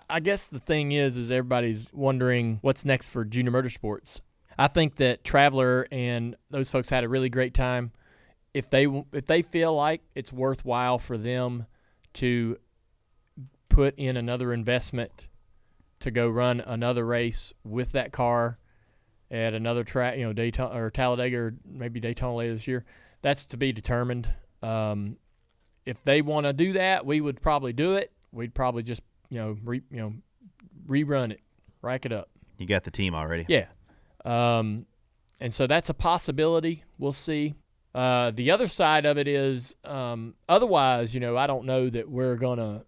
I guess the thing is everybody's wondering what's next for Junior Motorsports. I think that Traveler and those folks had a really great time. If they feel like it's worthwhile for them to put in another investment to go run another race with that car at another track, Daytona or Talladega or maybe Daytona later this year, that's to be determined. If they want to do that, we would probably do it. We'd probably just rerun it, rack it up. You got the team already. Yeah. And so that's a possibility. We'll see. The other side of it is otherwise, I don't know that we're going to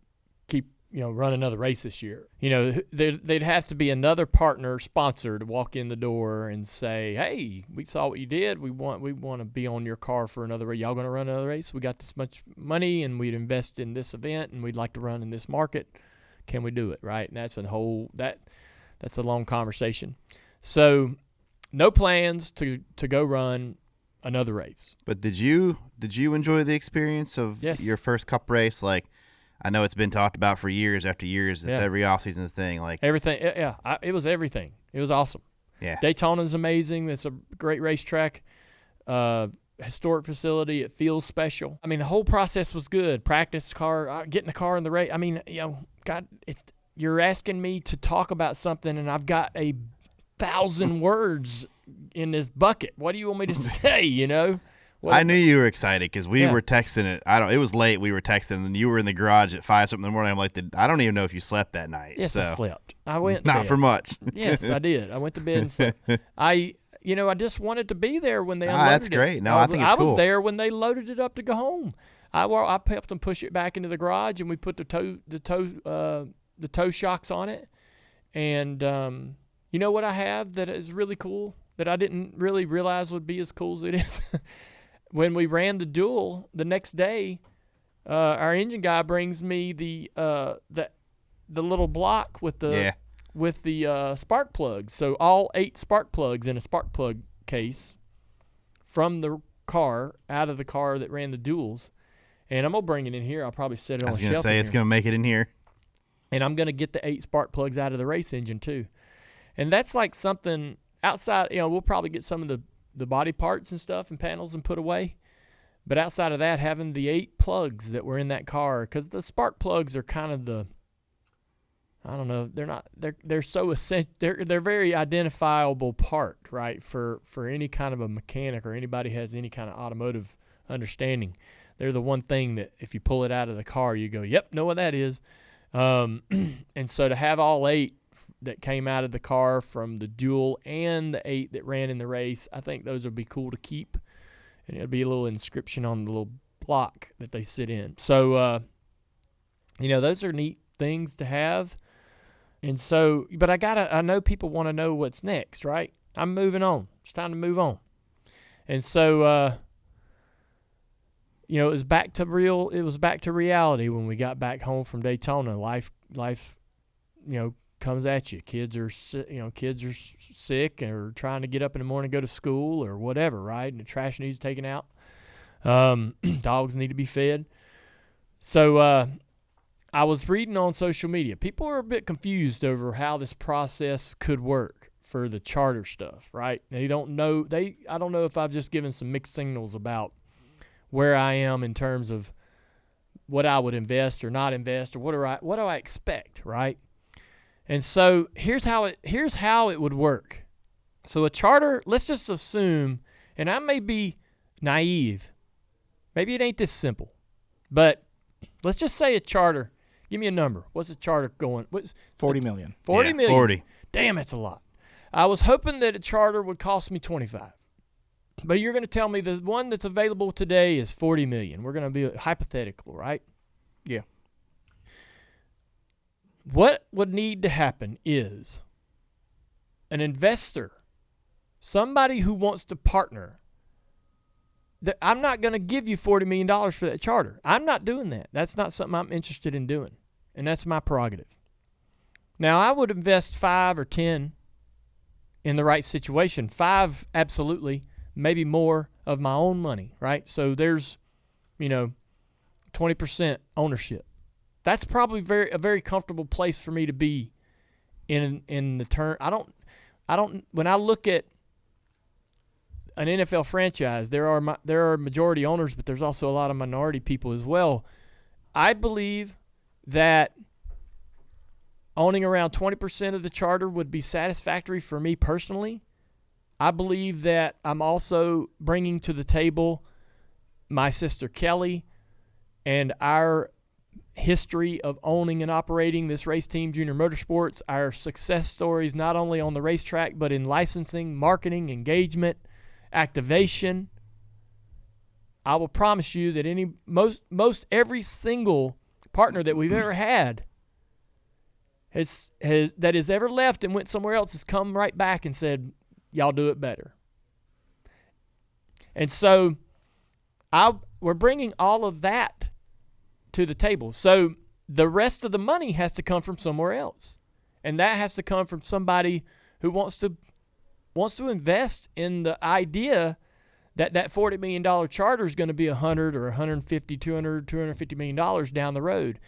keep, run another race this year. There'd have to be another partner sponsor to walk in the door and say, hey, we saw what you did. We want to be on your car for another race. Y'all going to run another race? We got this much money and we'd invest in this event and we'd like to run in this market. Can we do it? Right. And that's that's a long conversation. So no plans to go run another race. But did you enjoy the experience of your first Cup race? Like, I know it's been talked about for years after years. It's every offseason thing. Like everything. Yeah, it was everything. It was awesome. Yeah. Daytona's amazing. It's a great racetrack. Historic facility. It feels special. I mean, the whole process was good. Practice car, getting the car in the race. I mean, God, you're asking me to talk about something, and I've got 1,000 words in this bucket. What do you want me to say? I knew you were excited because we were texting it. It was late. We were texting, and you were in the garage at 5 something in the morning. I'm like, I don't even know if you slept that night. Yes, I slept. I went not for much. Yes, I did. I went to bed and slept. I just wanted to be there when they unloaded that's great. No, I think it's cool. I was there when they loaded it up to go home. I helped them push it back into the garage, and we put the toe shocks on it. And you know what I have that is really cool that I didn't really realize would be as cool as it is? When we ran the duel the next day, our engine guy brings me the little block with the spark plugs. So all 8 spark plugs in a spark plug case from the car, out of the car that ran the duels. And I'm going to bring it in here. I'll probably set it on the shelf. I was going to say, it's going to make it in here. And I'm going to get the 8 spark plugs out of the race engine too. And that's like something outside, we'll probably get some of the body parts and stuff and panels and put away. But outside of that, having the 8 plugs that were in that car, because the spark plugs are kind of I don't know, they're so essential. They're very identifiable part, right? For any kind of a mechanic or anybody who has any kind of automotive understanding. They're the one thing that if you pull it out of the car, you go, yep, know what that is. And so to have all 8 that came out of the car from the duel and the 8 that ran in the race, I think those would be cool to keep. And it'll be a little inscription on the little block that they sit in. So, those are neat things to have. And so, but I know people want to know what's next, right? I'm moving on. It's time to move on. And so, it was back to reality when we got back home from Daytona. Life, comes at you. Kids are sick or trying to get up in the morning, go to school or whatever, right? And the trash needs taken out. Dogs need to be fed. So I was reading on social media. People are a bit confused over how this process could work for the charter stuff, right? They don't know. I don't know if I've just given some mixed signals about where I am in terms of what I would invest or not invest or what do I expect, right? And so here's how it would work. So a charter, let's just assume, and I may be naive, maybe it ain't this simple, but let's just say a charter. Give me a number. What's a charter going? What's $40 million. $40 million. 40. Damn, it's a lot. I was hoping that a charter would cost me $25. But you're going to tell me the one that's available today is $40 million. We're going to be hypothetical, right? Yeah. What would need to happen is an investor, somebody who wants to partner. I'm not going to give you $40 million for that charter. I'm not doing that. That's not something I'm interested in doing, and that's my prerogative. Now, I would invest 5 or 10 in the right situation. 5, absolutely, maybe more of my own money, right? So there's, 20% ownership. That's probably a very comfortable place for me to be in the turn. I don't. When I look at an NFL franchise, there are majority owners, but there's also a lot of minority people as well. I believe that owning around 20% of the charter would be satisfactory for me personally. I believe that I'm also bringing to the table my sister Kelly and our history of owning and operating this race team, JR Motorsports, our success stories not only on the racetrack but in licensing, marketing, engagement, activation. I will promise you that most every single partner that we've ever had that has ever left and went somewhere else has come right back and said, y'all do it better. And so we're bringing all of that to the table. So the rest of the money has to come from somewhere else. And that has to come from somebody who wants to invest in the idea that $40 million charter is going to be $100 or $150, $200, $250 million down the road.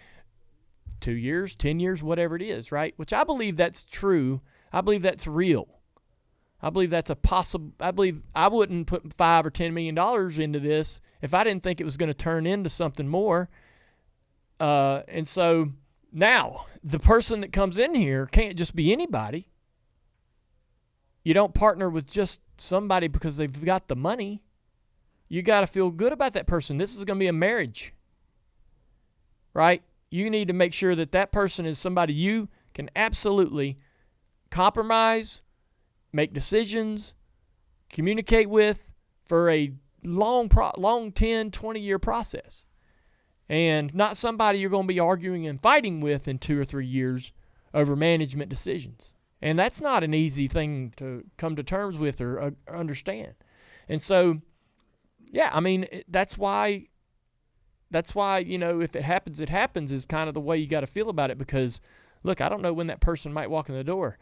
2 years, 10 years, whatever it is, right? Which I believe that's true. I believe that's real. I believe that's a possible. I believe I wouldn't put $5 or $10 million into this if I didn't think it was going to turn into something more. And so now the person that comes in here can't just be anybody. You don't partner with just somebody because they've got the money. You got to feel good about that person. This is going to be a marriage, right? You need to make sure that that person is somebody you can absolutely compromise, make decisions, communicate with for a long 10, 20-year process. And not somebody you're going to be arguing and fighting with in 2 or 3 years over management decisions. And that's not an easy thing to come to terms with or understand. And so, yeah, I mean, that's why, you know, if it happens, it happens is kind of the way you got to feel about it because, look, I don't know when that person might walk in the door.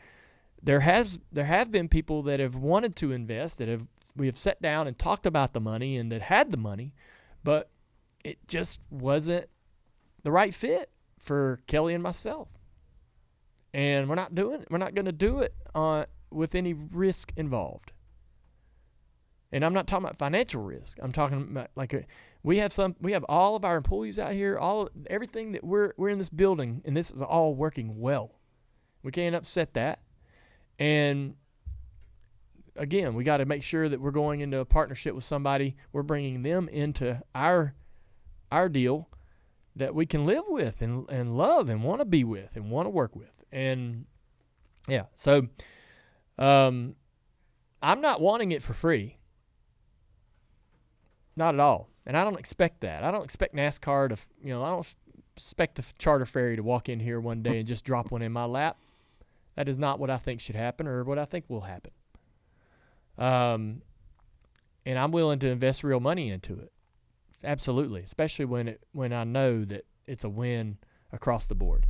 There have been people that have wanted to invest, we have sat down and talked about the money and that had the money, but it just wasn't the right fit for Kelly and myself. And we're not going to do it with any risk involved. And I'm not talking about financial risk. I'm talking about we have all of our employees out here, everything that we're in this building, and this is all working well. We can't upset that. And again, we got to make sure that we're going into a partnership with somebody. We're bringing them into our deal that we can live with and love and want to be with and want to work with. And yeah, so I'm not wanting it for free. Not at all. And I don't expect that. I don't expect NASCAR I don't expect the charter ferry to walk in here one day and just drop one in my lap. That is not what I think should happen or what I think will happen. And I'm willing to invest real money into it. Absolutely. Especially when I know that it's a win across the board.